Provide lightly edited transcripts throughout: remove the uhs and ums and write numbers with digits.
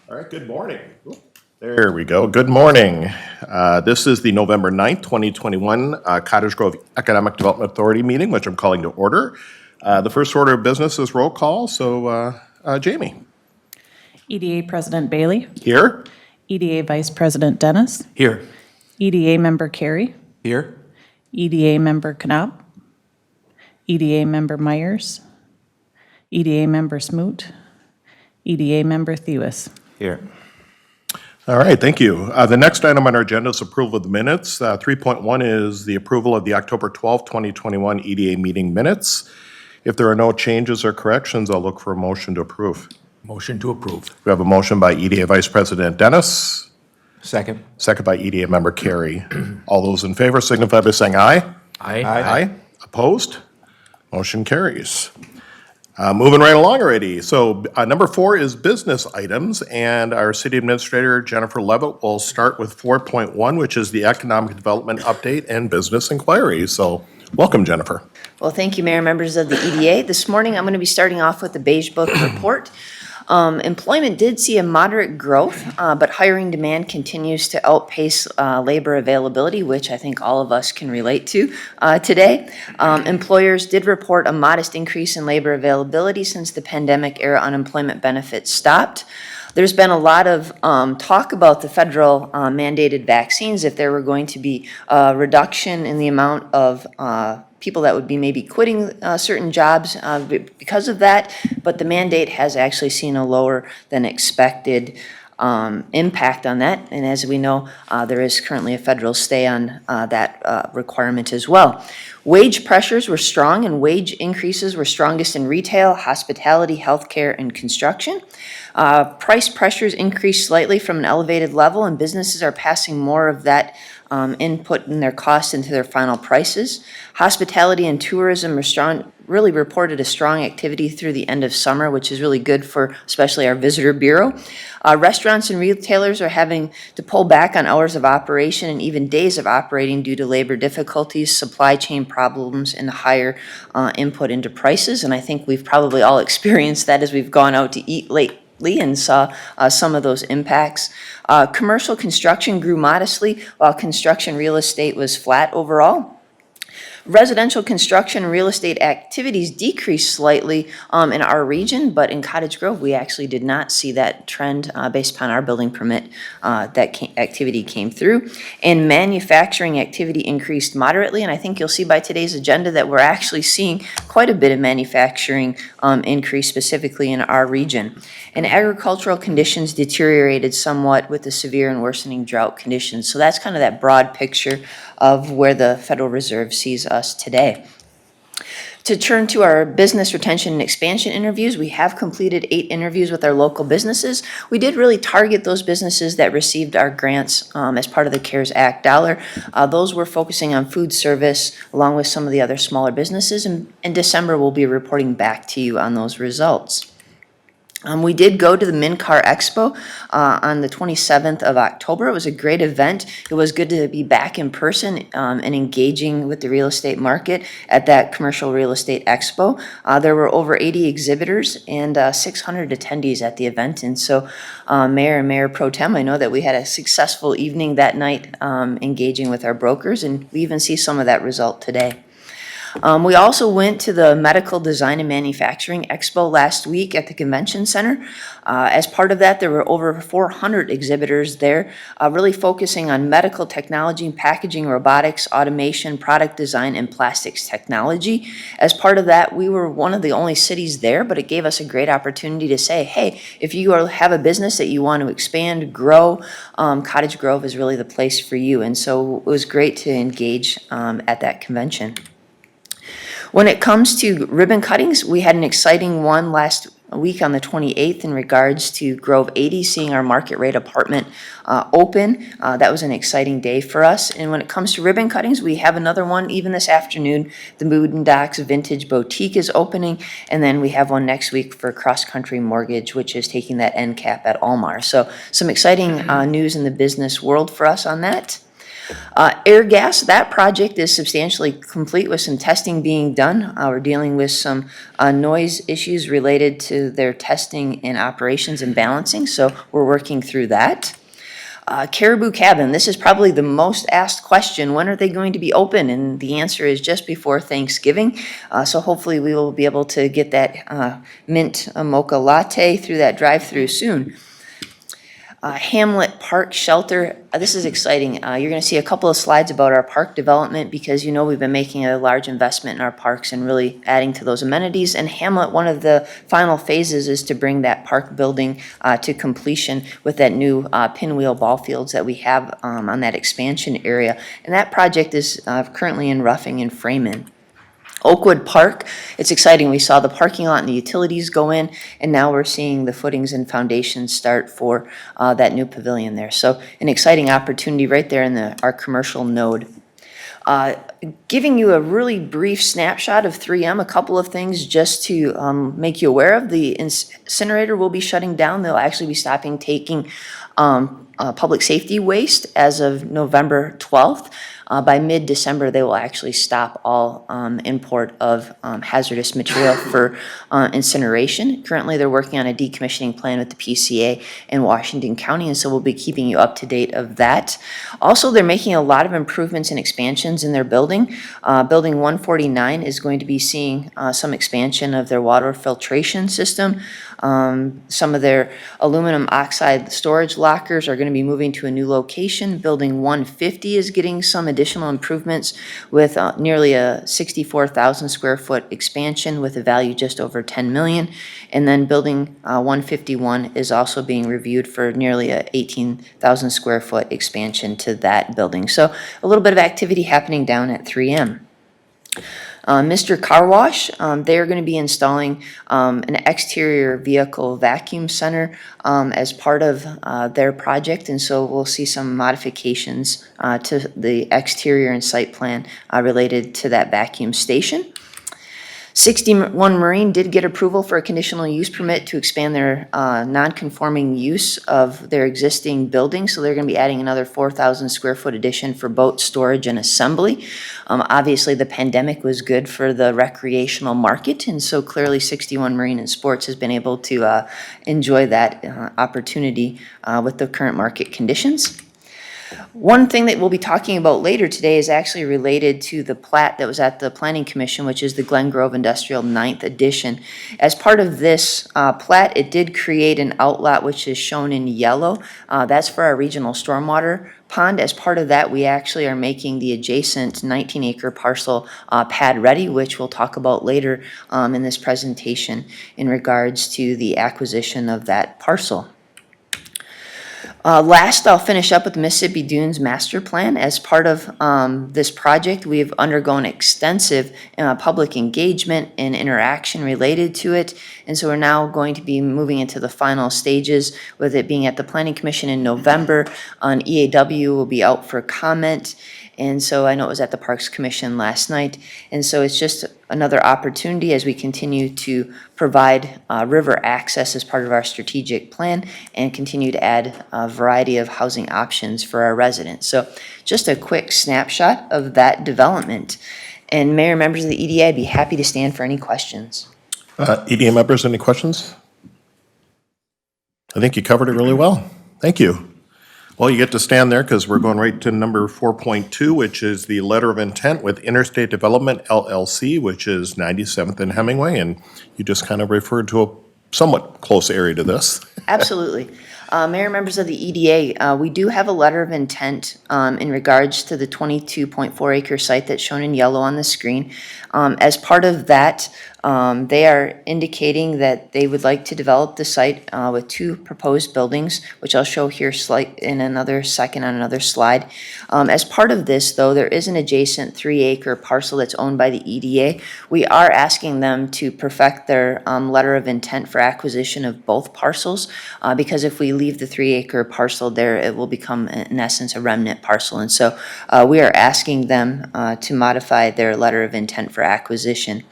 All right, good morning. There we go. Good morning. This is the November 9th, 2021 Cottage Grove Economic Development Authority meeting, which I'm calling to order. The first order of business is roll call, so Jamie. EDA President Bailey, Here? EDA Vice President Dennis, Here. EDA Member Carey, Here. EDA Member Knopp, EDA Member Myers, EDA Member Smoot, EDA Member Thewis. Here. All right, thank you. The next item on our agenda is approval of the minutes. 3.1 is the approval of the October 12th, 2021 EDA meeting minutes. If there are no changes or corrections, I'll look for a motion to approve. Motion to approve. We have a motion by EDA Vice President Dennis, Second. second by EDA Member Carey. All those in favor signify by saying aye. Aye. Opposed? Motion carries. Moving right along already. So number 4 is business items, and our city administrator, Jennifer Levitt, will start with 4.1, which is the economic development update and business inquiry. So welcome, Jennifer. Well, thank you, Mayor, members of the EDA. This morning, I'm going to be starting off with the Beige Book report. Employment did see a moderate growth, but hiring demand continues to outpace labor availability, which I think all of us can relate to today. Employers did report a modest increase in labor availability since the pandemic-era unemployment benefits stopped. There's been a lot of talk about the federal mandated vaccines, if there were going to be a reduction in the amount of people that would be maybe quitting certain jobs because of that, but the mandate has actually seen a lower than expected impact on that. And as we know, there is currently a federal stay on that requirement as well. Wage pressures were strong and wage increases were strongest in retail, hospitality, healthcare, and construction. Price pressures increased slightly from an elevated level, and businesses are passing more of that input in their costs into their final prices. Hospitality and tourism really reported a strong activity through the end of summer, which is really good for especially our visitor bureau. Restaurants and retailers are having to pull back on hours of operation and even days of operating due to labor difficulties, supply chain problems, and higher input into prices. And I think we've probably all experienced that as we've gone out to eat lately and saw some of those impacts. Commercial construction grew modestly, while construction real estate was flat overall. Residential construction and real estate activities decreased slightly in our region, but in Cottage Grove, we actually did not see that trend based upon our building permit activity came through. And manufacturing activity increased moderately, and I think you'll see by today's agenda that we're actually seeing quite a bit of manufacturing increase specifically in our region. And agricultural conditions deteriorated somewhat with the severe and worsening drought conditions. So that's kind of that broad picture of where the Federal Reserve sees us today. To turn to our business retention and expansion interviews, we have completed 8 interviews with our local businesses. We did really target those businesses that received our grants as part of the CARES Act dollar. Those were focusing on food service along with some of the other smaller businesses, and in December we'll be reporting back to you on those results. We did go to the MinCar Expo on the 27th of October. It was a great event. It was good to be back in person and engaging with the real estate market at that commercial real estate expo. There were over 80 exhibitors and 600 attendees at the event. And so Mayor and Mayor Pro Tem, I know that we had a successful evening that night engaging with our brokers, and we even see some of that result today. We also went to the Medical Design and Manufacturing Expo last week at the Convention Center. As part of that, there were over 400 exhibitors there, really focusing on medical technology, packaging, robotics, automation, product design, and plastics technology. As part of that, we were one of the only cities there, but it gave us a great opportunity to say, hey, if you have a business that you want to expand, grow, Cottage Grove is really the place for you. And so it was great to engage at that convention. When it comes to ribbon cuttings, we had an exciting one last week on the 28th in regards to Grove 80, seeing our market rate apartment open. That was an exciting day for us. And when it comes to ribbon cuttings, we have another one even this afternoon. The Mood&Docks Vintage Boutique is opening, and then we have one next week for Cross Country Mortgage, which is taking that end cap at Almar. So some exciting news in the business world for us on that. Air gas, that project is substantially complete with some testing being done. We're dealing with some noise issues related to their testing and operations and balancing, so we're working through that. Caribou Cabin, this is probably the most asked question. When are they going to be open? And the answer is just before Thanksgiving. So hopefully we will be able to get that mint mocha latte through that drive-through soon. Hamlet Park Shelter, this is exciting. You're going to see a couple of slides about our park development because you know we've been making a large investment in our parks and really adding to those amenities. And Hamlet, one of the final phases is to bring that park building to completion with that new pinwheel ball fields that we have on that expansion area. And that project is currently in roughing and framing. Oakwood Park, it's exciting. We saw the parking lot and the utilities go in, and now we're seeing the footings and foundations start for that new pavilion there. So an exciting opportunity right there in our commercial node. Giving you a really brief snapshot of 3M, a couple of things just to make you aware of. The incinerator will be shutting down. They'll actually be stopping taking public safety waste as of November 12th. By mid-December, they will actually stop all import of hazardous material for incineration. Currently, they're working on a decommissioning plan with the PCA in Washington County, and so we'll be keeping you up to date of that. Also, they're making a lot of improvements and expansions in their building. Building 149 is going to be seeing some expansion of their water filtration system. Some of their aluminum oxide storage lockers are going to be moving to a new location. Building 150 is getting some additional improvements with nearly a 64,000 square foot expansion with a value just over 10 million. And then building 151 is also being reviewed for nearly a 18,000 square foot expansion to that building. So a little bit of activity happening down at 3M. Mr. Car Wash, they are going to be installing an exterior vehicle vacuum center as part of their project, and so we'll see some modifications to the exterior and site plan related to that vacuum station. 61 Marine did get approval for a conditional use permit to expand their non-conforming use of their existing building. So they're going to be adding another 4,000 square foot addition for boat storage and assembly. Obviously, the pandemic was good for the recreational market, and so clearly 61 Marine and Sports has been able to enjoy that opportunity with the current market conditions. One thing that we'll be talking about later today is actually related to the plat that was at the Planning Commission, which is the Glen Grove Industrial 9th Edition. As part of this plat, it did create an outlet which is shown in yellow. That's for our regional stormwater pond. As part of that, we actually are making the adjacent 19-acre parcel pad ready, which we'll talk about later in this presentation in regards to the acquisition of that parcel. Last, I'll finish up with the Mississippi Dunes Master Plan. As part of this project, we've undergone extensive public engagement and interaction related to it, and so we're now going to be moving into the final stages with it being at the Planning Commission in November. On EAW will be out for comment, and so I know it was at the Parks Commission last night, and so it's just another opportunity as we continue to provide river access as part of our strategic plan and continue to add a variety of housing options for our residents. So just a quick snapshot of that development. And Mayor, members of the EDA, I'd be happy to stand for any questions. EDA members, any questions? I think you covered it really well. Thank you. Well, you get to stand there because we're going right to number 4.2, which is the letter of intent with Interstate Development LLC, which is 97th and Hemmingway, and you just kind of referred to a somewhat close area to this. Absolutely. Mayor, members of the EDA, we do have a letter of intent in regards to the 22.4 acre site that's shown in yellow on the screen. As part of that, they are indicating that they would like to develop the site with 2 proposed buildings, which I'll show here in another second on another slide. As part of this, though, there is an adjacent 3-acre parcel that's owned by the EDA. We are asking them to perfect their letter of intent for acquisition of both parcels, because if we leave the 3-acre parcel there, it will become, in essence, a remnant parcel. And so we are asking them to modify their letter of intent for acquisition.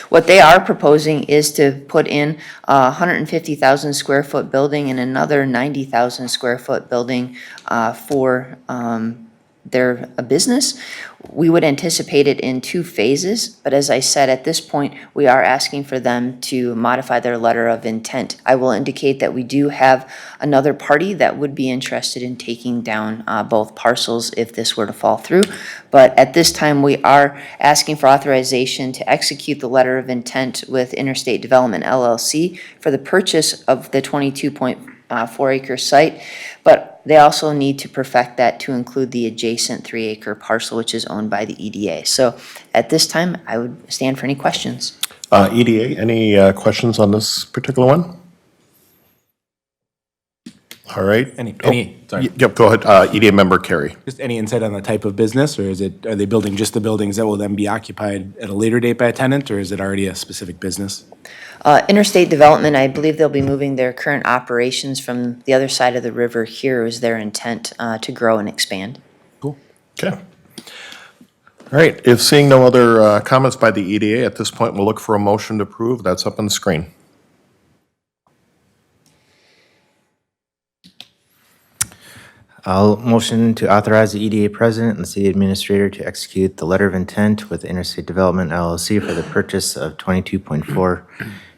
What they are proposing is to put in a 150,000 square foot building and another 90,000 square foot building for their business. We would anticipate it in 2 phases, but as I said, at this point, we are asking for them to modify their letter of intent. I will indicate that we do have another party that would be interested in taking down both parcels if this were to fall through. But at this time, we are asking for authorization to execute the letter of intent with Interstate Development LLC for the purchase of the 22.4 acre site, but they also need to perfect that to include the adjacent 3 acre parcel, which is owned by the EDA. So at this time, I would stand for any questions. EDA, any questions on this particular one? All right. Sorry. Yep, go ahead. EDA member Carey. Just any insight on the type of business, or are they building just the buildings that will then be occupied at a later date by a tenant, or is it already a specific business? Interstate Development, I believe they'll be moving their current operations from the other side of the river here is their intent to grow and expand. Cool. Okay. All right, if seeing no other comments by the EDA, at this point, we'll look for a motion to approve. That's up on the screen. I'll motion to authorize the EDA president and the city administrator to execute the letter of intent with Interstate Development LLC for the purchase of 22.4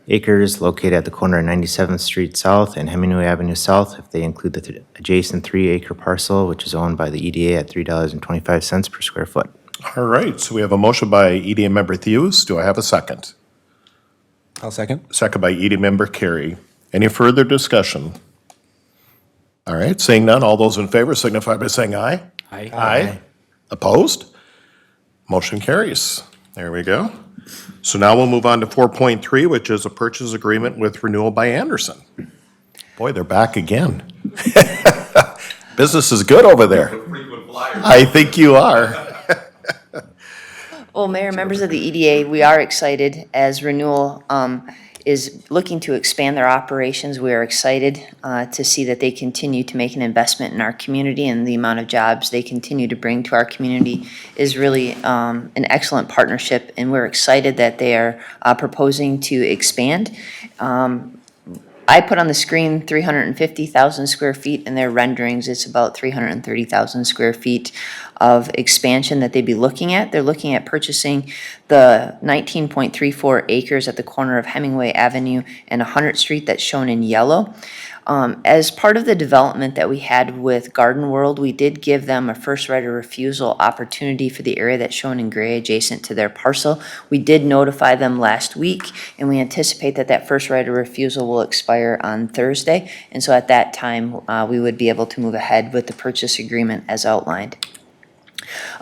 acres located at the corner of 97th Street South and Hemmingway Avenue South if they include the adjacent 3 acre parcel, which is owned by the EDA at $3.25 per square foot. All right, so we have a motion by EDA member Thews. Do I have a second? I'll second. Second by EDA member Carey. Any further discussion? All right, seeing none, all those in favor signify by saying aye. Aye. Aye. Opposed? Motion carries. There we go. So now we'll move on to 4.3, which is a purchase agreement with Renewal by Anderson. Boy, they're back again. Business is good over there. I think you are. Well, Mayor, members of the EDA, we are excited as Renewal is looking to expand their operations. We are excited to see that they continue to make an investment in our community, and the amount of jobs they continue to bring to our community is really an excellent partnership, and we're excited that they are proposing to expand. I put on the screen 350,000 square feet. In their renderings, it's about 330,000 square feet of expansion that they'd be looking at. They're looking at purchasing the 19.34 acres at the corner of Hemmingway Avenue and 100th Street that's shown in yellow. As part of the development that we had with Garden World, we did give them a first right of refusal opportunity for the area that's shown in gray adjacent to their parcel. We did notify them last week, and we anticipate that that first right of refusal will expire on Thursday. And so at that time, we would be able to move ahead with the purchase agreement as outlined.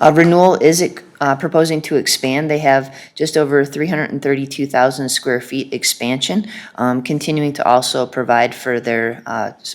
Renewal is proposing to expand. They have just over 332,000 square feet expansion, continuing to also provide for their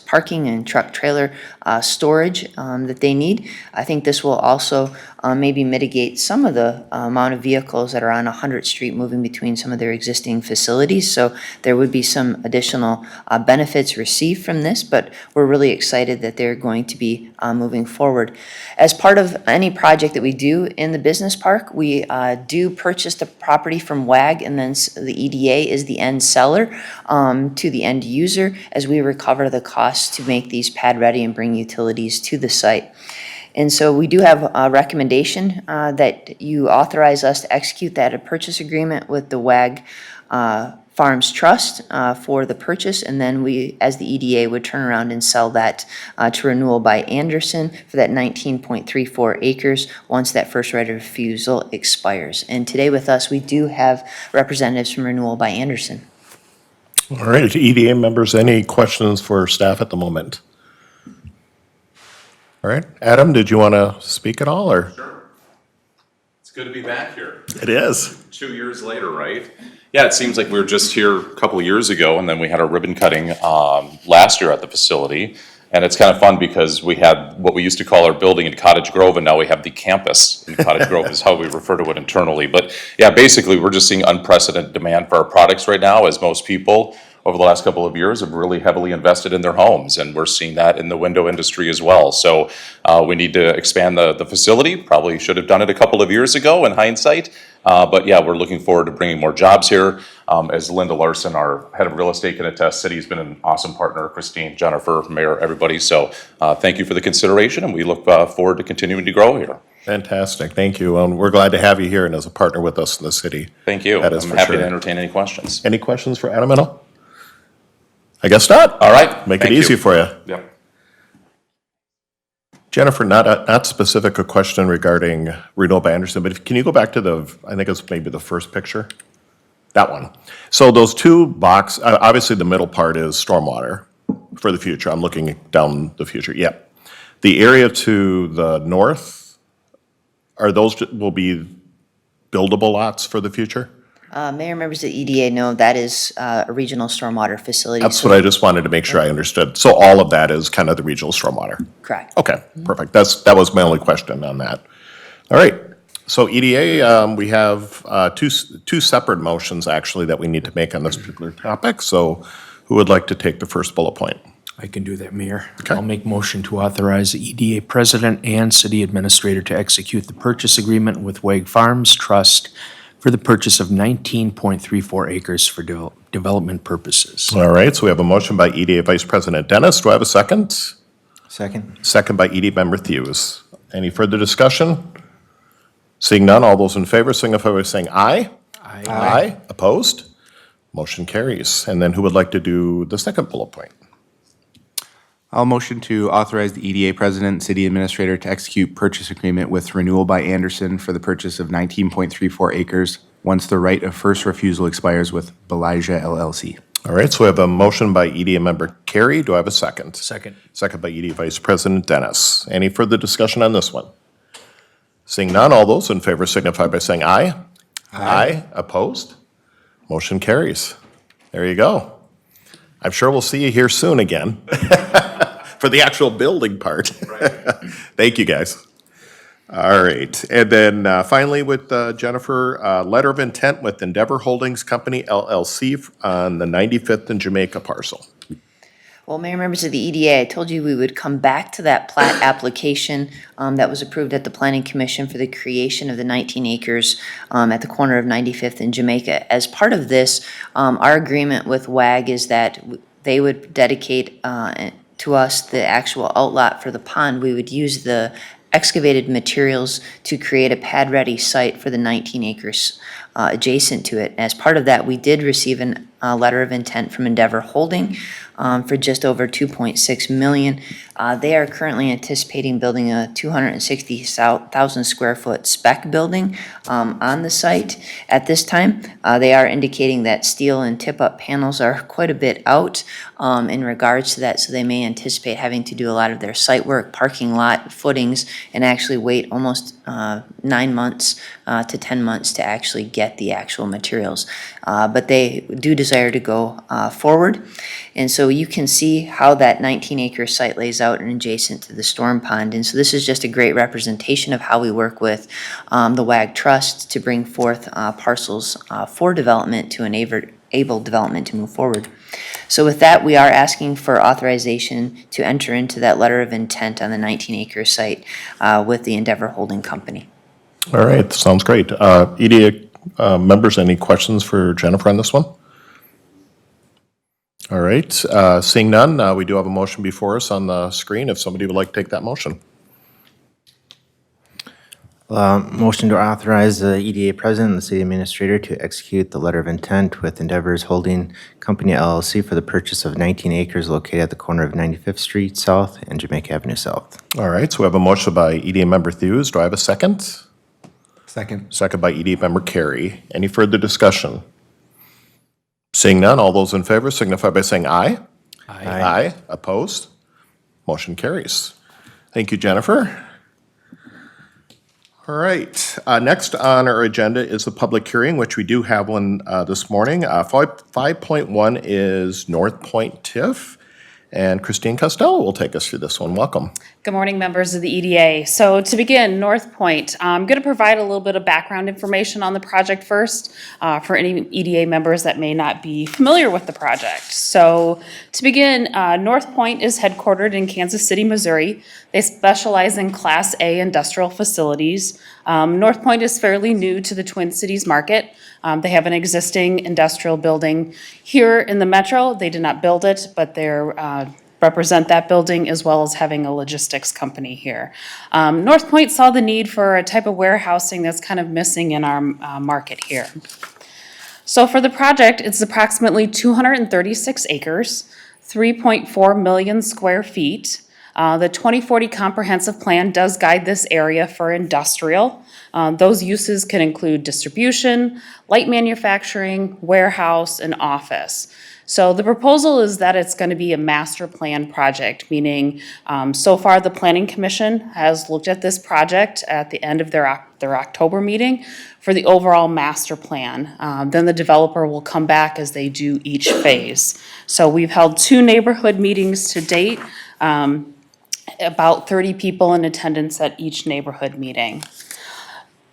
parking and truck trailer storage that they need. I think this will also maybe mitigate some of the amount of vehicles that are on 100th Street moving between some of their existing facilities. So there would be some additional benefits received from this, but we're really excited that they're going to be moving forward. As part of any project that we do in the business park, we do purchase the property from WAG, and then the EDA is the end seller to the end user as we recover the costs to make these pad ready and bring utilities to the site. And so we do have a recommendation that you authorize us to execute that purchase agreement with the WAG Farms Trust for the purchase, and then we, as the EDA, would turn around and sell that to Renewal by Anderson for that 19.34 acres once that first right of refusal expires. And today with us, we do have representatives from Renewal by Anderson. All right, EDA members, any questions for staff at the moment? All right, Adam, did you want to speak at all, or? Sure. It's good to be back here. It is. 2 years later, right? Yeah, it seems like we were just here a couple of years ago, and then we had a ribbon cutting last year at the facility. And it's kind of fun because we had what we used to call our building in Cottage Grove, and now we have the campus in Cottage Grove is how we refer to it internally. But yeah, basically, we're just seeing unprecedented demand for our products right now, as most people over the last couple of years have really heavily invested in their homes, and we're seeing that in the window industry as well. So we need to expand the facility. Probably should have done it a couple of years ago in hindsight, But yeah, we're looking forward to bringing more jobs here. As Linda Larson, our head of real estate, can attest, city's been an awesome partner, Christine, Jennifer, Mayor, everybody. So thank you for the consideration, and we look forward to continuing to grow here. Fantastic, thank you. We're glad to have you here and as a partner with us in the city. Thank you. That is I'm for happy sure. to entertain any questions. Any questions for Adam at all? I guess not. All right. Make it Thank easy you. for you. Yep. Jennifer, not specific a question regarding Renewal by Anderson, but can you go back to I think it's maybe the first picture? That one. So those two obviously the middle part is stormwater for the future. I'm looking down the future. Yep. The area to the north, will be buildable lots for the future? Mayor, members of the EDA know that is a regional stormwater facility. That's so- what I just wanted to make sure I understood. So all of that is kind of the regional stormwater? Correct. Okay, perfect. That was my only question on that. All right, so EDA, we have two separate motions actually that we need to make on this particular topic. So who would like to take the first bullet point? I can do that, Mayor. Okay. I'll make motion to authorize the EDA President and City Administrator to execute the purchase agreement with Wag Farms Trust for the purchase of 19.34 acres for development purposes. All right, so we have a motion by EDA Vice President Dennis. Do I have a second? Second. Second by EDA Member Thews. Any further discussion? Seeing none, all those in favor signify by saying aye. Aye. Opposed? Motion carries. And then who would like to do the second bullet point? I'll motion to authorize the EDA President and City Administrator to execute purchase agreement with Renewal by Anderson for the purchase of 19.34 acres once the right of first refusal expires with Belijah LLC. All right, so we have a motion by EDA Member Carey. Do I have a second? Second. Second by EDA Vice President Dennis. Any further discussion on this one? Seeing none, all those in favor signify by saying aye. Aye. Opposed? Motion carries. There you go. I'm sure we'll see you here soon again for the actual building part. Thank you, guys. All right, and then finally with Jennifer, letter of intent with Endeavor Holdings Company LLC on the 95th and Jamaica parcel. Well, Mayor, members of the EDA, I told you we would come back to that plat application that was approved at the Planning Commission for the creation of the 19 acres at the corner of 95th and Jamaica. As part of this, our agreement with WAG is that they would dedicate to us the actual outlot for the pond. We would use the excavated materials to create a pad-ready site for the 19 acres adjacent to it. As part of that, we did receive a letter of intent from Endeavor Holding for just over $2.6 million. They are currently anticipating building a 260,000 square foot spec building on the site. At this time, they are indicating that steel and tip-up panels are quite a bit out in regards to that, so they may anticipate having to do a lot of their site work, parking lot, footings, and actually wait almost 9 months to 10 months to actually get the actual materials. But they do desire to go forward. And so you can see how that 19-acre site lays out and adjacent to the storm pond. And so this is just a great representation of how we work with the WAG Trust to bring forth parcels for development to enable development to move forward. So with that, we are asking for authorization to enter into that letter of intent on the 19-acre site with the Endeavor Holding Company. All right, sounds great. EDA members, any questions for Jennifer on this one? All right, seeing none, we do have a motion before us on the screen. If somebody would like to take that motion. Motion to authorize the EDA President and the City Administrator to execute the letter of intent with Endeavors Holding Company LLC for the purchase of 19 acres located at the corner of 95th Street South and Jamaica Avenue South. All right, so we have a motion by EDA Member Thews. Do I have a second? Second. Second by EDA Member Carey. Any further discussion? Seeing none, all those in favor signify by saying aye. Aye. Opposed? Motion carries. Thank you, Jennifer. All right, next on our agenda is the public hearing, which we do have one this morning. 5.1 is NorthPoint TIF, And Christine Costello will take us through this one. Welcome. Good morning, members of the EDA. So to begin, NorthPoint, I'm going to provide a little bit of background information on the project first for any EDA members that may not be familiar with the project. So to begin, NorthPoint is headquartered in Kansas City, Missouri. They specialize in Class A industrial facilities. NorthPoint is fairly new to the Twin Cities market. They have an existing industrial building here in the metro. They did not build it, but they're represent that building as well as having a logistics company here. NorthPoint saw the need for a type of warehousing that's kind of missing in our market here. So for the project, it's approximately 236 acres, 3.4 million square feet. The 2040 comprehensive plan does guide this area for industrial. Those uses can include distribution, light manufacturing, warehouse, and office. So the proposal is that it's going to be a master plan project, meaning so far the Planning Commission has looked at this project at the end of their October meeting for the overall master plan. Then the developer will come back as they do each phase. So we've held 2 neighborhood meetings to date, about 30 people in attendance at each neighborhood meeting.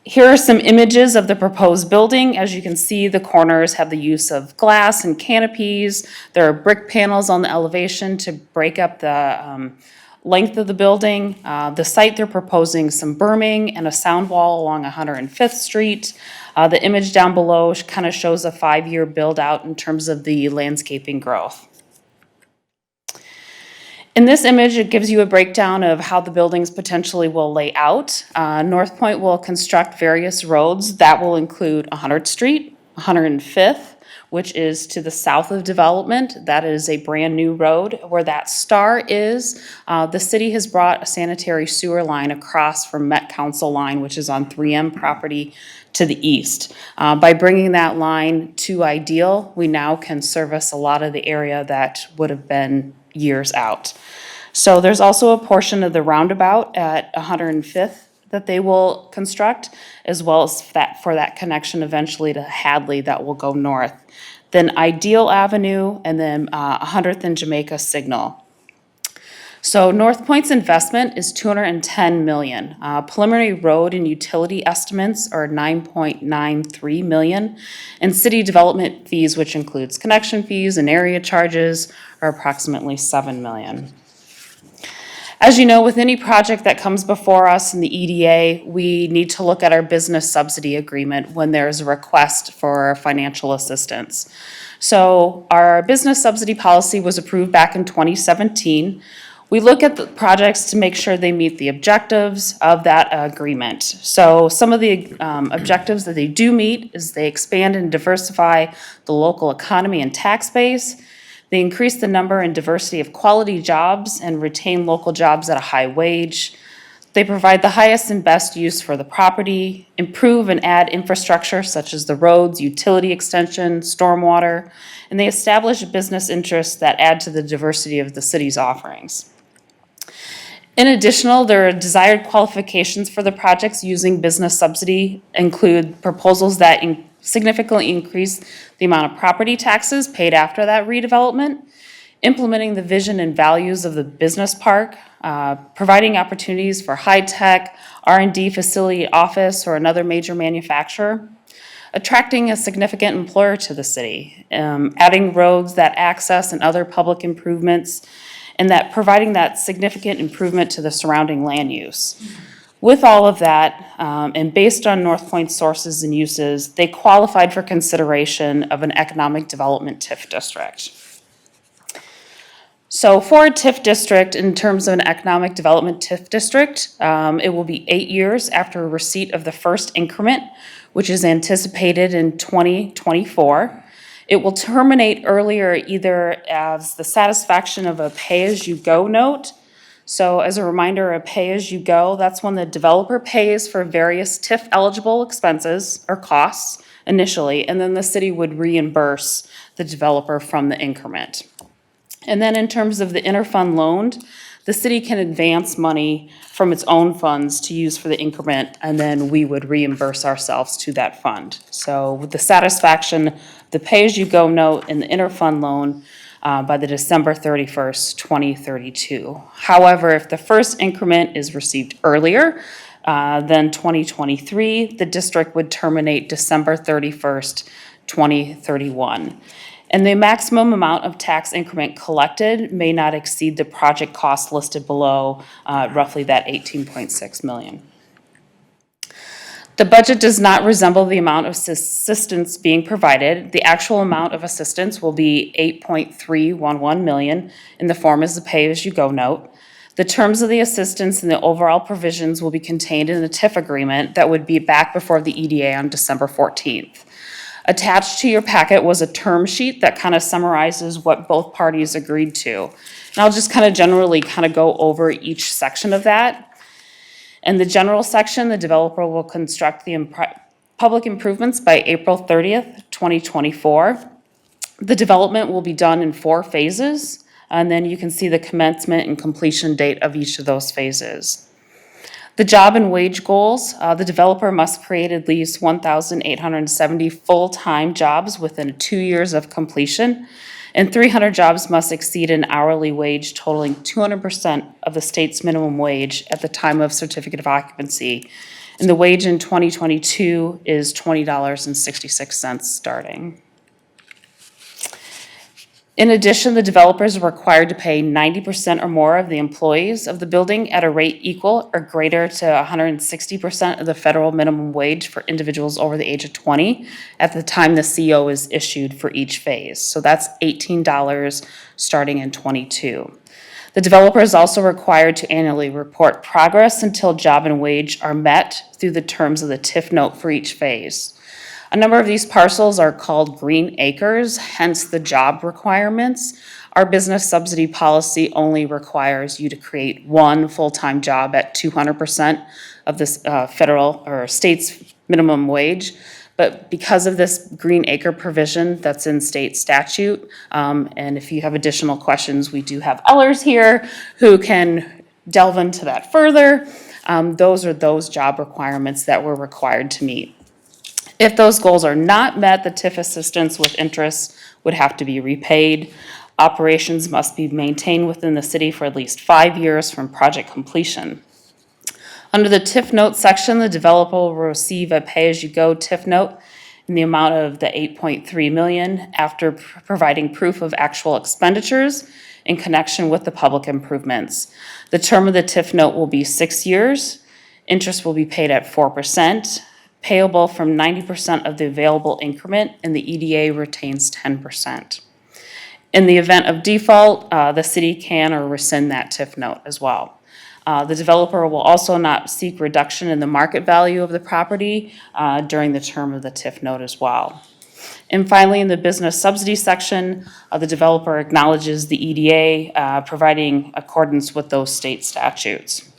Here are some images of the proposed building. As you can see, the corners have the use of glass and canopies. There are brick panels on the elevation to break up the length of the building. The site, they're proposing some berming and a sound wall along 105th Street. The image down below kind of shows a 5-year build out in terms of the landscaping growth. In this image, it gives you a breakdown of how the buildings potentially will lay out. NorthPoint will construct various roads that will include 100th Street, 105th, which is to the south of development. That is a brand new road. Where that star is, the city has brought a sanitary sewer line across from Met Council line, which is on 3M property, to the east. By bringing that line to Ideal, we now can service a lot of the area that would have been years out. So there's also a portion of the roundabout at 105th that they will construct, as well as that for that connection eventually to Hadley that will go north. Then Ideal Avenue, and then 100th and Jamaica Signal. So NorthPoint's investment is $210 million. Preliminary road and utility estimates are $9.93 million, and city development fees, which includes connection fees and area charges, are approximately $7 million. As you know, with any project that comes before us in the EDA, we need to look at our business subsidy agreement when there's a request for financial assistance. So our business subsidy policy was approved back in 2017. We look at the projects to make sure they meet the objectives of that agreement. So some of the objectives that they do meet is they expand and diversify the local economy and tax base. They increase the number and diversity of quality jobs and retain local jobs at a high wage. They provide the highest and best use for the property, improve and add infrastructure such as the roads, utility extension, stormwater, and they establish business interests that add to the diversity of the city's offerings. In addition, there are desired qualifications for the projects using business subsidy include proposals that significantly increase the amount of property taxes paid after that redevelopment, implementing the vision and values of the business park, providing opportunities for high-tech, R&D facility, office, or another major manufacturer, attracting a significant employer to the city, adding roads that access and other public improvements, and that providing that significant improvement to the surrounding land use. With all of that, and based on NorthPoint's sources and uses, they qualified for consideration of an economic development TIF district. So for a TIF district, in terms of an economic development TIF district, it will be 8 years after receipt of the first increment, which is anticipated in 2024. It will terminate earlier either as the satisfaction of a pay-as-you-go note. So as a reminder, a pay-as-you-go, that's when the developer pays for various TIF-eligible expenses or costs initially, and then the city would reimburse the developer from the increment. And then in terms of the interfund loaned, the city can advance money from its own funds to use for the increment, and then we would reimburse ourselves to that fund. So with the satisfaction, the pay-as-you-go note and the interfund loan, by the December 31st, 2032. However, if the first increment is received earlier than 2023, the district would terminate December 31st, 2031. And the maximum amount of tax increment collected may not exceed the project cost listed below, roughly that 18.6 million. The budget does not resemble the amount of assistance being provided. The actual amount of assistance will be 8.311 million in the form as a pay-as-you-go note. The terms of the assistance and the overall provisions will be contained in the TIF agreement that would be back before the EDA on December 14th. Attached to your packet was a term sheet that kind of summarizes what both parties agreed to. And I'll just kind of generally kind of go over each section of that. In the general section, the developer will construct the public improvements by April 30th, 2024. The development will be done in 4 phases, and then you can see the commencement and completion date of each of those phases. The job and wage goals, the developer must create at least 1,870 full-time jobs within 2 years of completion, and 300 jobs must exceed an hourly wage totaling 200% of the state's minimum wage at the time of certificate of occupancy. And the wage in 2022 is $20.66 starting. In addition, the developers are required to pay 90% or more of the employees of the building at a rate equal or greater to 160% of the federal minimum wage for individuals over the age of 20 at the time the CO is issued for each phase. So that's $18 starting in 22. The developer is also required to annually report progress until job and wage are met through the terms of the TIF note for each phase. A number of these parcels are called green acres, hence the job requirements. Our business subsidy policy only requires you to create 1 full-time job at 200% of this federal or state's minimum wage. But because of this green acre provision that's in state statute, and if you have additional questions, we do have Ellers here who can delve into that further. Those are those job requirements that we're required to meet. If those goals are not met, the TIF assistance with interest would have to be repaid. Operations must be maintained within the city for at least 5 years from project completion. Under the TIF note section, the developer will receive a pay-as-you-go TIF note in the amount of the 8.3 million after providing proof of actual expenditures in connection with the public improvements. The term of the TIF note will be 6 years. Interest will be paid at 4%. Payable from 90% of the available increment, and the EDA retains 10%. In the event of default, the city can or rescind that TIF note as well. The developer will also not seek reduction in the market value of the property during the term of the TIF note as well. And finally, in the business subsidy section, the developer acknowledges the EDA providing accordance with those state statutes.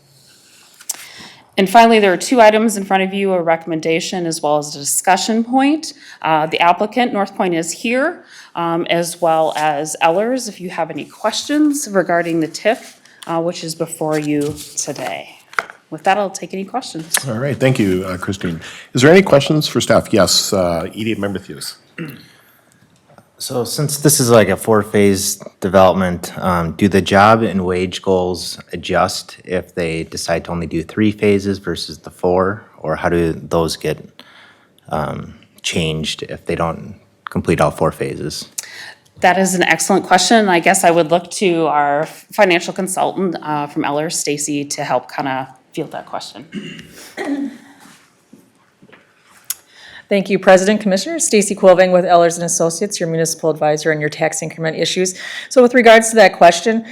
And finally, there are 2 items in front of you, a recommendation as well as a discussion point. The applicant, NorthPoint, is here, as well as Ellers, if you have any questions regarding the TIF, which is before you today. With that, I'll take any questions. All right, thank you, Christine. Is there any questions for staff? Yes, EDA Member Thews. So since this is like a 4-phase development, do the job and wage goals adjust if they decide to only do 3 phases versus the 4? Or how do those get changed if they don't complete all 4 phases? That is an excellent question. I guess I would look to our financial consultant from Ellers, Stacy, to help kind of field that question. Thank you, President, Commissioners. Stacy Quilving with Ellers & Associates, your municipal advisor on your tax increment issues. So with regards to that question,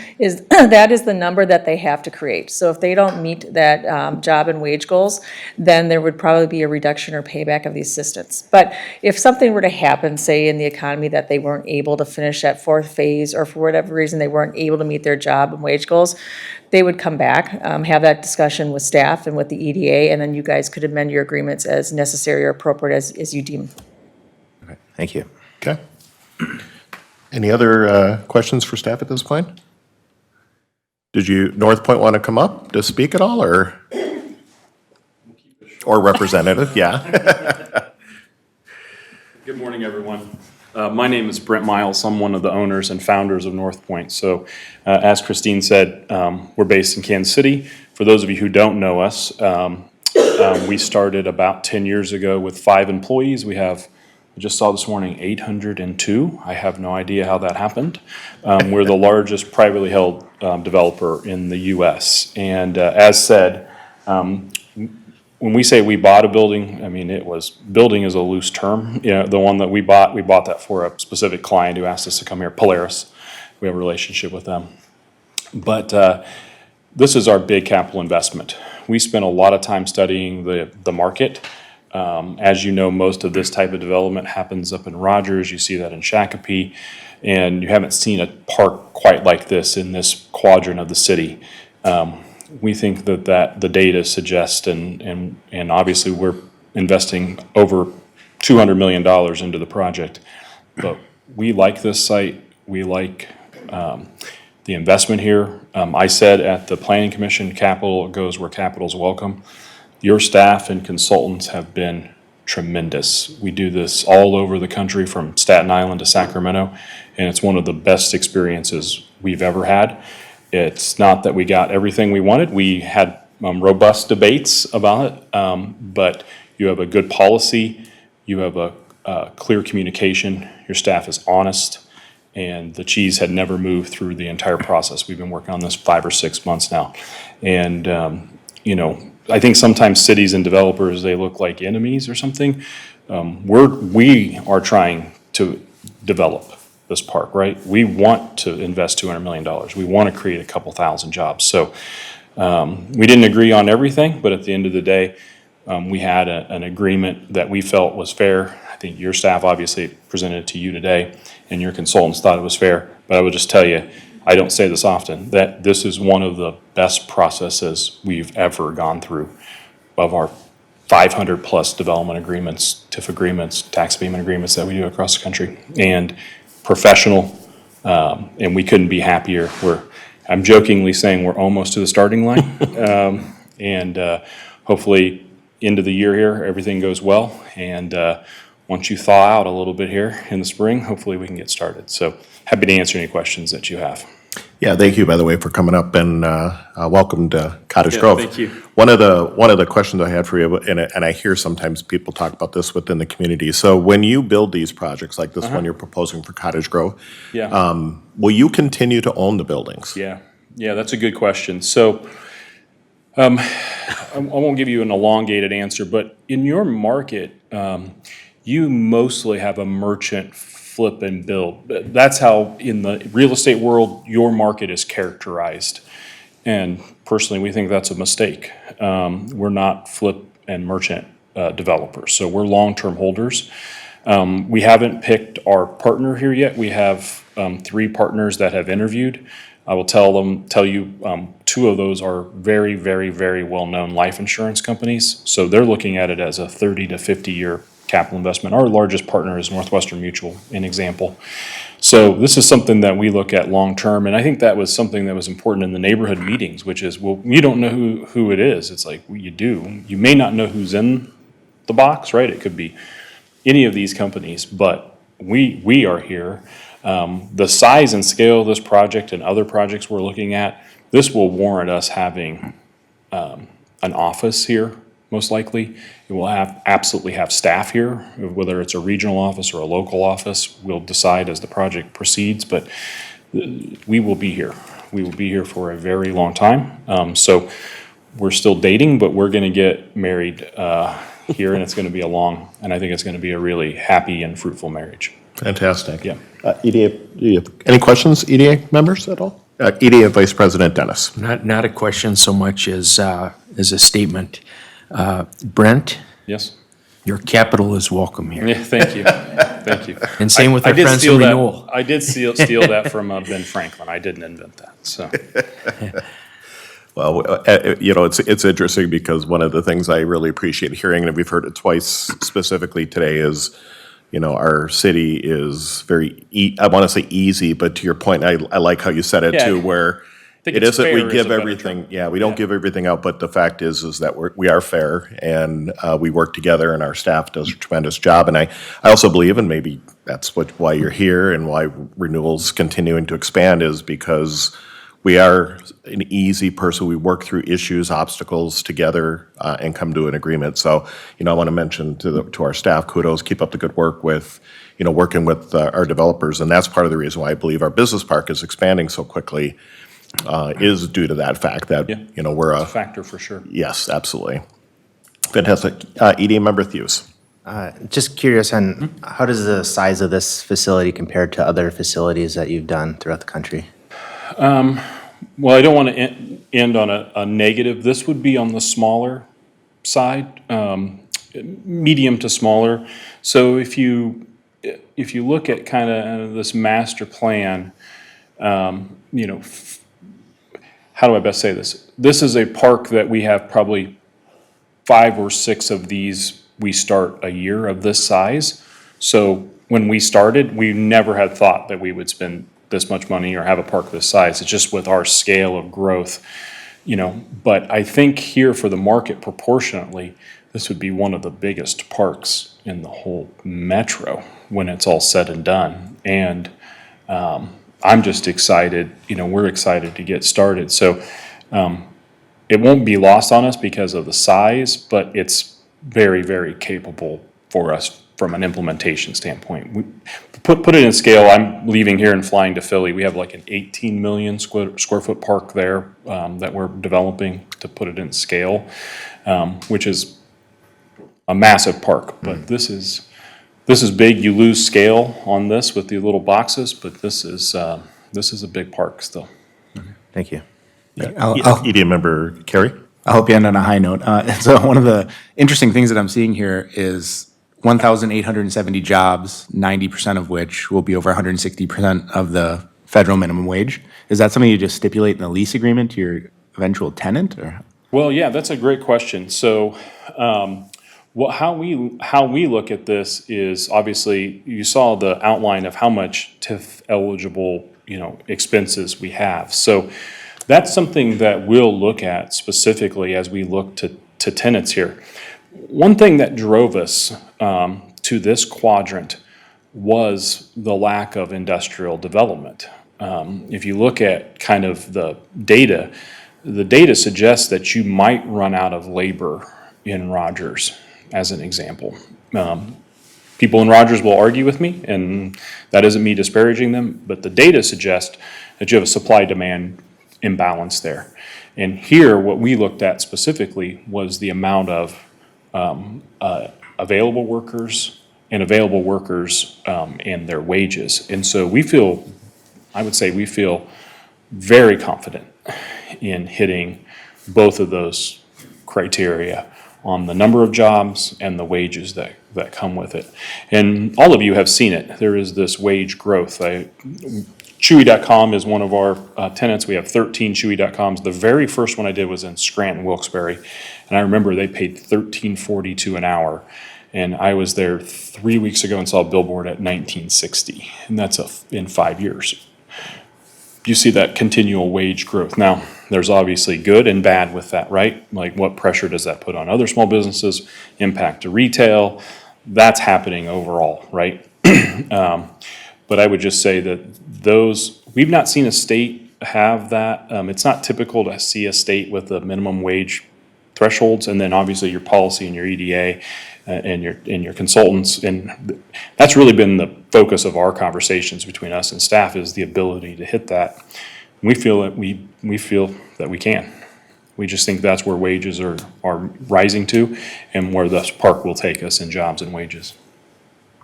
that is the number that they have to create. So if they don't meet that job and wage goals, then there would probably be a reduction or payback of the assistance. But if something were to happen, say in the economy, that they weren't able to finish that 4th phase, or for whatever reason they weren't able to meet their job and wage goals, they would come back, have that discussion with staff and with the EDA, and then you guys could amend your agreements as necessary or appropriate as you deem. Okay, thank you. Okay. Any other questions for staff at this point? Did NorthPoint want to come up to speak at all, or representative? Yeah. Good morning, everyone. My name is Brent Miles. I'm one of the owners and founders of NorthPoint. So, as Christine said, we're based in Kansas City. For those of you who don't know us, we started about 10 years ago with 5 employees. We have, I just saw this morning, 802. I have no idea how that happened. We're the largest privately held developer in the U.S. And as said, when we say we bought a building, I mean, building is a loose term. You know, the one that we bought that for a specific client who asked us to come here, Polaris. We have a relationship with them. But this is our big capital investment. We spent a lot of time studying the market. As you know, most of this type of development happens up in Rogers. You see that in Shakopee. And you haven't seen a park quite like this in this quadrant of the city. We think that the data suggests, and obviously we're investing over $200 million into the project, but we like this site. We like the investment here. I said at the Planning Commission, capital goes where capital's welcome. Your staff and consultants have been tremendous. We do this all over the country from Staten Island to Sacramento, and it's one of the best experiences we've ever had. It's not that we got everything we wanted. We had robust debates about it, but you have a good policy, you have a clear communication, your staff is honest, and the cheese had never moved through the entire process. We've been working on this 5 or 6 months now. And, you know, I think sometimes cities and developers, they look like enemies or something. We are trying to develop this park, right? We want to invest $200 million. We want to create a couple thousand jobs. So we didn't agree on everything, but at the end of the day, we had an agreement that we felt was fair. I think your staff obviously presented it to you today, and your consultants thought it was fair. But I would just tell you, I don't say this often, that this is one of the best processes we've ever gone through of our 500 plus development agreements, TIF agreements, tax payment agreements that we do across the country. And professional, and we couldn't be happier. I'm jokingly saying we're almost to the starting line. And hopefully end of the year here, everything goes well. And once you thaw out a little bit here in the spring, hopefully we can get started. So happy to answer any questions that you have. Yeah, thank you, by the way, for coming up, and welcome to Cottage Grove. Thank you. One of the questions I had for you, and I hear sometimes people talk about this within the community. So when you build these projects, like this one you're proposing for Cottage Grove, will you continue to own the buildings? Yeah, that's a good question. So I won't give you an elongated answer, but in your market, you mostly have a merchant flip and build. That's how in the real estate world, your market is characterized. And personally, we think that's a mistake. We're not flip and merchant developers, so we're long-term holders. We haven't picked our partner here yet. We have 3 partners that have interviewed. I will tell you, 2 of those are very, very, very well-known life insurance companies. So they're looking at it as a 30 to 50-year capital investment. Our largest partner is Northwestern Mutual, an example. So this is something that we look at long-term, and I think that was something that was important in the neighborhood meetings, which is, well, you don't know who it is. It's like, well, you do. You may not know who's in the box, right? It could be any of these companies, but we are here. The size and scale of this project and other projects we're looking at, this will warrant us having an office here, most likely. It will absolutely have staff here, whether it's a regional office or a local office. We'll decide as the project proceeds, but we will be here. We will be here for a very long time. So we're still dating, but we're going to get married here, and it's going to be and I think it's going to be a really happy and fruitful marriage. Fantastic. Yeah. EDA, do you have any questions, EDA members at all? EDA Vice President Dennis. Not a question so much as a statement. Brent, Yes? your capital is welcome here. Yeah, thank you. Thank you. And same with I our did friends steal from that- Renewal. I did steal that from Ben Franklin. I didn't invent that, so. Well, it's interesting because one of the things I really appreciate hearing, and we've heard it twice specifically today, is, our city is very, I want to say easy, but to your point, I like how you said it too, where think It it's isn't, fair we is a give better everything, term. yeah, we don't give everything out, but the fact is that we are fair, and we work together, and our staff does a tremendous job. And I also believe, and maybe that's why you're here and why Renewal's continuing to expand, is because we are an easy person. We work through issues, obstacles together, and come to an agreement. So, I want to mention to our staff, kudos, keep up the good work with, working with our developers. And that's part of the reason why I believe our business park is expanding so quickly, is due to that fact that, we're a, Factor for sure. yes, absolutely. Fantastic. EDA member Thews. Just curious on, how does the size of this facility compare to other facilities that you've done throughout the country? Well, I don't want to end on a negative. This would be on the smaller side, medium to smaller. So if you look at kind of this master plan, how do I best say this? This is a park that we have probably 5 or 6 of these we start a year of this size. So when we started, we never had thought that we would spend this much money or have a park this size. It's just with our scale of growth, But I think here for the market proportionately, this would be one of the biggest parks in the whole metro when it's all said and done. And I'm just excited, we're excited to get started. So it won't be lost on us because of the size, but it's very, very capable for us from an implementation standpoint. We put it in scale. I'm leaving here and flying to Philly. We have like an 18 million square foot park there that we're developing to put it in scale, which is a massive park. But this is big. You lose scale on this with the little boxes, but this is a big park still. Thank you. EDA member Carey. I hope you end on a high note. So one of the interesting things that I'm seeing here is 1,870 jobs, 90% of which will be over 160% of the federal minimum wage. Is that something you just stipulate in the lease agreement to your eventual tenant, or? Well, yeah, that's a great question. So, how we look at this is, obviously you saw the outline of how much TIF eligible expenses we have. So that's something that we'll look at specifically as we look to tenants here. One thing that drove us to this quadrant was the lack of industrial development. If you look at kind of the data suggests that you might run out of labor in Rogers, as an example. People in Rogers will argue with me, and that isn't me disparaging them, but the data suggests that you have a supply-demand imbalance there. And here, what we looked at specifically was the amount of available workers and their wages. And so I would say we feel very confident in hitting both of those criteria on the number of jobs and the wages that come with it. And all of you have seen it. There is this wage growth. Chewy.com is one of our tenants. We have 13 Chewy.coms. The very first one I did was in Scranton, Wilkes-Barre. And I remember they paid $13.42 an hour. And I was there 3 weeks ago and saw a billboard at $19.60. And that's in 5 years. You see that continual wage growth. Now, there's obviously good and bad with that, right? Like, what pressure does that put on other small businesses, impact to retail? That's happening overall, right? But I would just say that we've not seen a state have that. It's not typical to see a state with the minimum wage thresholds, and then obviously your policy and your EDA and your consultants. And that's really been the focus of our conversations between us and staff, is the ability to hit that. We feel that we can. We just think that's where wages are rising to, and where this park will take us in jobs and wages.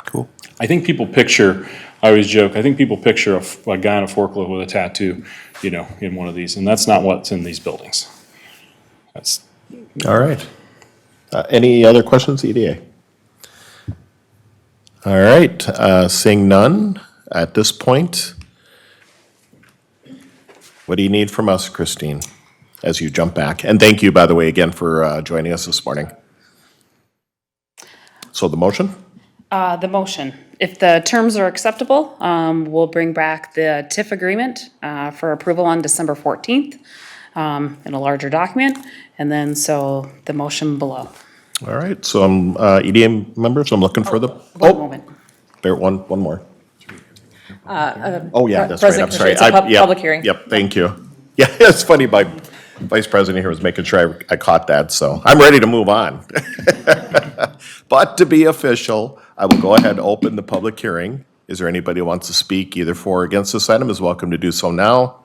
Cool. I think people picture, I always joke, I think people picture a guy on a forklift with a tattoo, in one of these, and that's not what's in these buildings. That's. All right. Any other questions, EDA? All right, seeing none at this point, what do you need from us, Christine, as you jump back? And thank you, by the way, again for joining us this morning. So the motion? The motion. If the terms are acceptable, we'll bring back the TIF agreement for approval on December 14th in a larger document, and then so the motion below. All right, so I'm, EDA members, I'm looking for the, One moment. there, one more. Oh, yeah, that's right, I'm President sorry. Commissioner, it's a Yep, public hearing. Yep, thank you. Yeah, it's funny, my vice president here was making sure I caught that, so I'm ready to move on. But to be official, I will go ahead and open the public hearing. Is there anybody who wants to speak either for or against this item is welcome to do so now.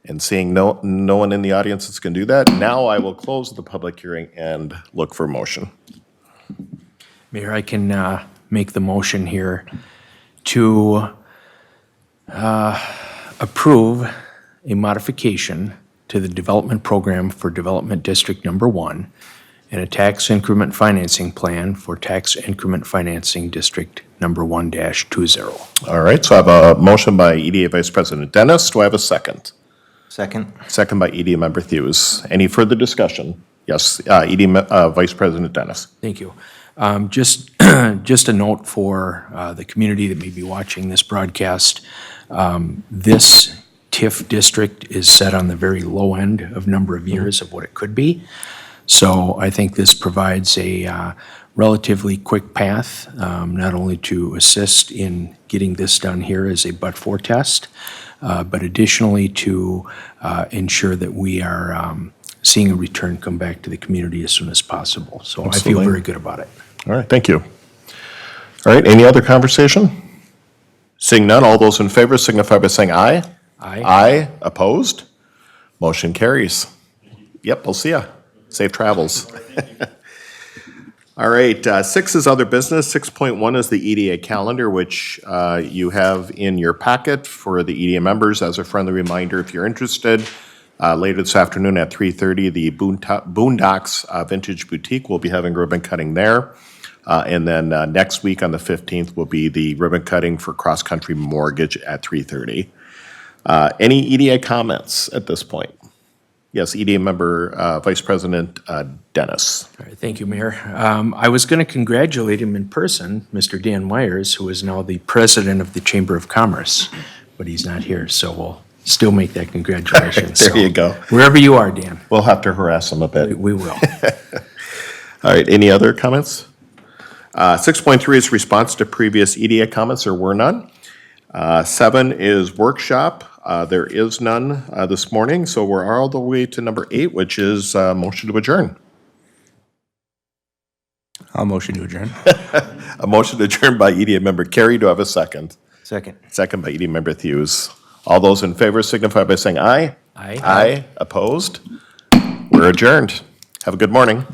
And seeing no one in the audience that's going to do that, now I will close the public hearing and look for motion. Mayor, I can make the motion here to approve a modification to the development program for Development District Number 1 and a tax increment financing plan for Tax Increment Financing District Number 1-20. All right, so I have a motion by EDA Vice President Dennis. Do I have a second? Second. Second by EDA Member Thews. Any further discussion? Yes, Vice President Dennis. Thank you. Just a note for the community that may be watching this broadcast. This TIF district is set on the very low end of number of years of what it could be. So I think this provides a relatively quick path, not only to assist in getting this done here as a but-for test, but additionally to ensure that we are seeing a return come back to the community as soon as possible. So I feel Absolutely. very good about it. All right, thank you. All right, any other conversation? Seeing none, all those in favor signify by saying aye. Aye. Aye, opposed? Motion carries. Yep, we'll see ya. Safe travels. All right, 6 is other business. 6.1 is the EDA calendar, which you have in your packet for the EDA members. As a friendly reminder, if you're interested, later this afternoon at 3:30, the Boondocks Vintage Boutique will be having ribbon cutting there. And then next week on the 15th will be the ribbon cutting for Cross Country Mortgage at 3:30. Any EDA comments at this point? Yes, EDA member, Vice President Dennis. All right, thank you, Mayor. I was going to congratulate him in person, Mr. Dan Myers, who is now the president of the Chamber of Commerce, but he's not here, so we'll still make that congratulations. There you So, go. Wherever you are, Dan, We'll have to harass him a bit. we will. All right, any other comments? 6.3 is response to previous EDA comments. There were none. 7 is workshop. There is none this morning, so we're all the way to number 8, which is motion to adjourn. I'll motion to adjourn. A motion to adjourn by EDA member Carey. Do I have a second? Second. Second by EDA member Thews. All those in favor signify by saying aye. Aye. Aye. Opposed? We're adjourned. Have a good morning.